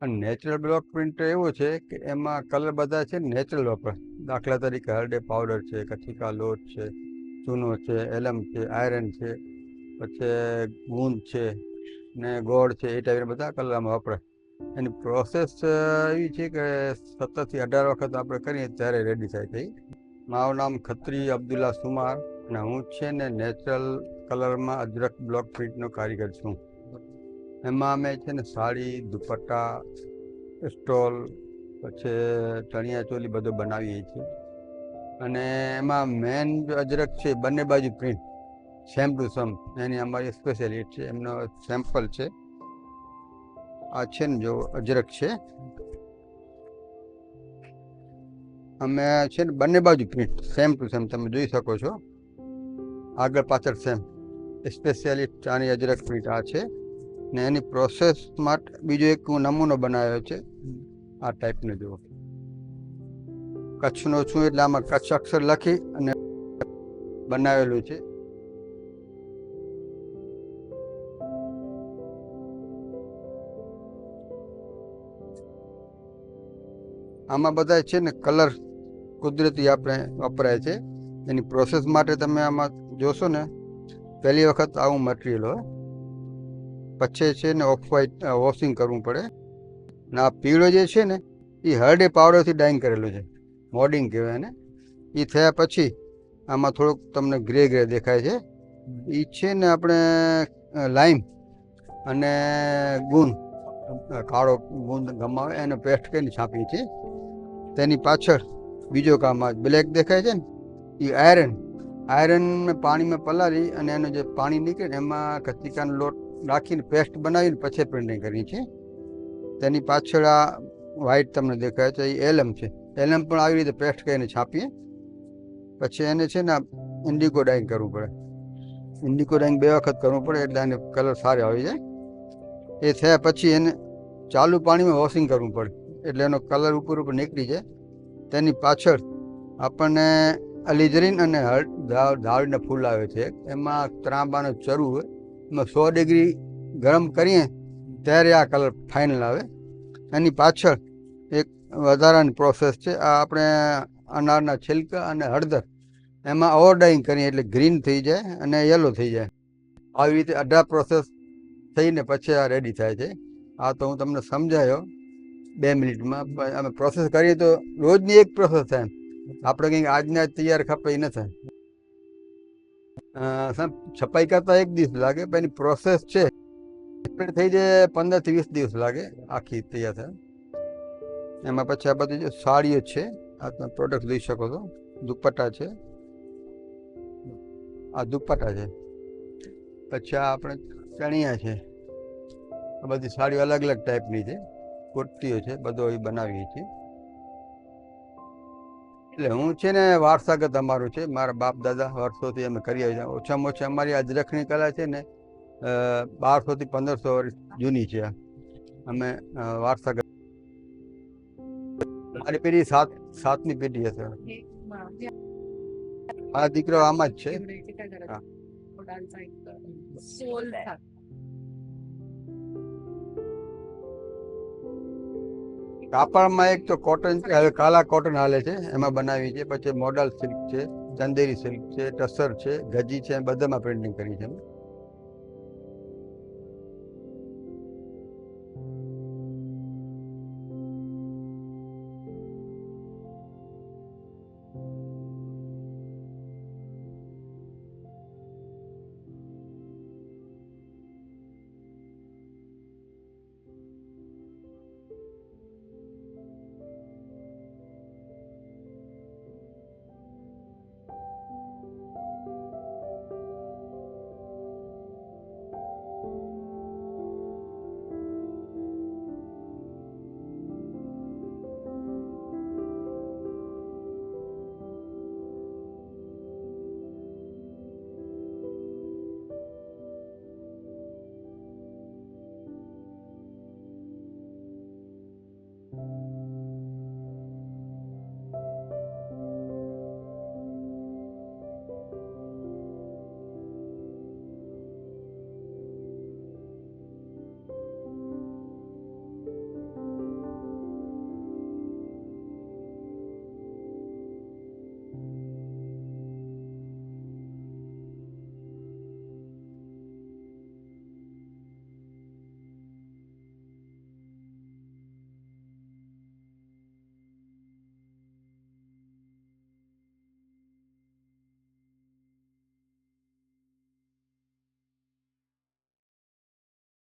અને natural block print એવું છે કે એમાં કલર બધા છે નેચરલ વાપરે. દાખલા તરીકે હળદે પાવડર છે, કથિકા લોટ છે, ચૂનો છે, એલમ છે, આયરન છે, પછી ગુંદ છે ને ગોળ છે, એ ટાઈપના બધા કલર આમાં વપરાય. એની પ્રોસેસ એવી છે કે 17 થી 18 વખત આપણે કરીએ ત્યારે રેડી થાય છે. મારું નામ ખત્રી અબ્દુલ્લા સુમાર અને હું છે ને નેચરલ કલરમાં અજરક બ્લોક પ્રિન્ટનો કારીગર છું. એમાં અમે છે ને સાડી, દુપટ્ટા, સ્ટોલ, પછી ચણિયા ચોલી બધું બનાવીએ છીએ. અને એમાં મેન અજરક છે બંને બાજુ પ્રિન્ટ સેમ ટુ સેમ, એની અમારી સ્પેશિયાલિટી છે. એમનો સેમ્પલ છે આ છે ને, જો અજરક છે. અમે છે ને બંને બાજુ પ્રિન્ટ સેમ ટુ સેમ તમે જોઈ શકો છો, આગળ પાછળ સેમ. સ્પેશિયાલિટી આની અજરક પ્રિન્ટ આ છે ને એની પ્રોસેસ માટે બીજો એક હું નમૂનો બનાવ્યો છે. આ ટાઈપનો જુઓ, કચ્છનો છું એટલે આમાં કચ્છ અક્ષર લખી અને બનાવેલું છે. આમાં બધા છે ને કલર કુદરતી આપણે વપરાય છે. એની પ્રોસેસ માટે તમે આમાં જોશો ને, પહેલી વખત આવું મટીરિયલ હોય, પછી છે ને ઓફ વ્હાઇટ વોશિંગ કરવું પડે. ને આ પીળો જે છે ને એ હળદે પાવડરથી ડાઇંગ કરેલું છે, મોડિંગ કહેવાય એને. એ થયા પછી આમાં થોડુંક તમને ગ્રે ગ્રે દેખાય છે. એ છે ને આપણે લાઈમ અને ગુંદ, કાળો ગુંદ ગમાવે એને પેસ્ટ કરીને છાપીએ છીએ. તેની પાછળ બીજો કામ આ બ્લેક દેખાય છે ને એ આયરન પાણીમાં પલાળી અને એનું જે પાણી નીકળે ને એમાં કચિકાનો લોટ નાખીને પેસ્ટ બનાવીને પછી પ્રિન્ટિંગ કરી છે. તેની પાછળ આ વ્હાઈટ તમને દેખાય છે એ એલમ છે. એલમ પણ આવી રીતે પેસ્ટ કરીને છાપીએ. પછી એને છે ને ઇન્ડિગો ડાઇંગ કરવું પડે. ઇન્ડિગો ડાઇંગ 2 વખત કરવું પડે એટલે એને કલર સારો આવી જાય. એ થયા પછી એને ચાલુ પાણીમાં વોશિંગ કરવું પડે એટલે એનો કલર ઉપર નીકળી જાય. તેની પાછળ આપણને અલીઝરીન અને ધાળના ફૂલ આવે છે. એમાં ત્રાંબાનું ચરુ હોય, એમાં 100 ડિગ્રી ગરમ કરીએ ત્યારે આ કલર ફાઇનલ આવે. એની પાછળ એક વધારાની પ્રોસેસ છે. આ આપણે અનારના છિલકા અને હળદર એમાં ઓવર ડાઇંગ કરીએ એટલે ગ્રીન થઈ જાય અને યલો થઈ જાય. આવી રીતે 18 પ્રોસેસ થઈને પછી આ રેડી થાય છે. આ તો હું તમને સમજાયો 2 મિનિટમાં. અમે પ્રોસેસ કરીએ તો રોજની એક પ્રોસેસ થાય. આપણે કંઈક આજના જ તૈયાર ખપે એ ન થાય. છપાઈ કરતા 1 દિવસ લાગે, પણ એની પ્રોસેસ છે થઈ જાય 15 થી 20 દિવસ લાગે આખી તૈયાર થાય. એમાં પછી આ બધી જે સાડીઓ છે, આ તમે પ્રોડક્ટ લઈ શકો છો. દુપટ્ટા છે, આ દુપટ્ટા છે. પછી આ આપણે ચણિયા છે. આ બધી સાડીઓ અલગ અલગ ટાઈપની છે, કુર્તીઓ છે, બધો એ બનાવીએ છીએ. એટલે હું છે ને વારસાગત અમારું છે, મારા બાપ દાદા વર્ષોથી અમે કરી આવ્યા છીએ. ઓછામાં ઓછી અમારી અજરખની કલા છે ને 1200 થી 1500 વર્ષ જૂની છે. અમે વારસાગત, મારી પેઢી સાતમી પેઢી હશે. મારા દીકરો આમાં જ છે. કાપડમાં એક તો કોટન છે, હવે કાલા કોટન હાલે છે, એમાં બનાવી છે. પછી મોડલ સિલ્ક છે, ચંદેરી સિલ્ક છે, ટસર છે, ગજી છે, બધામાં પ્રિન્ટિંગ કરી છે.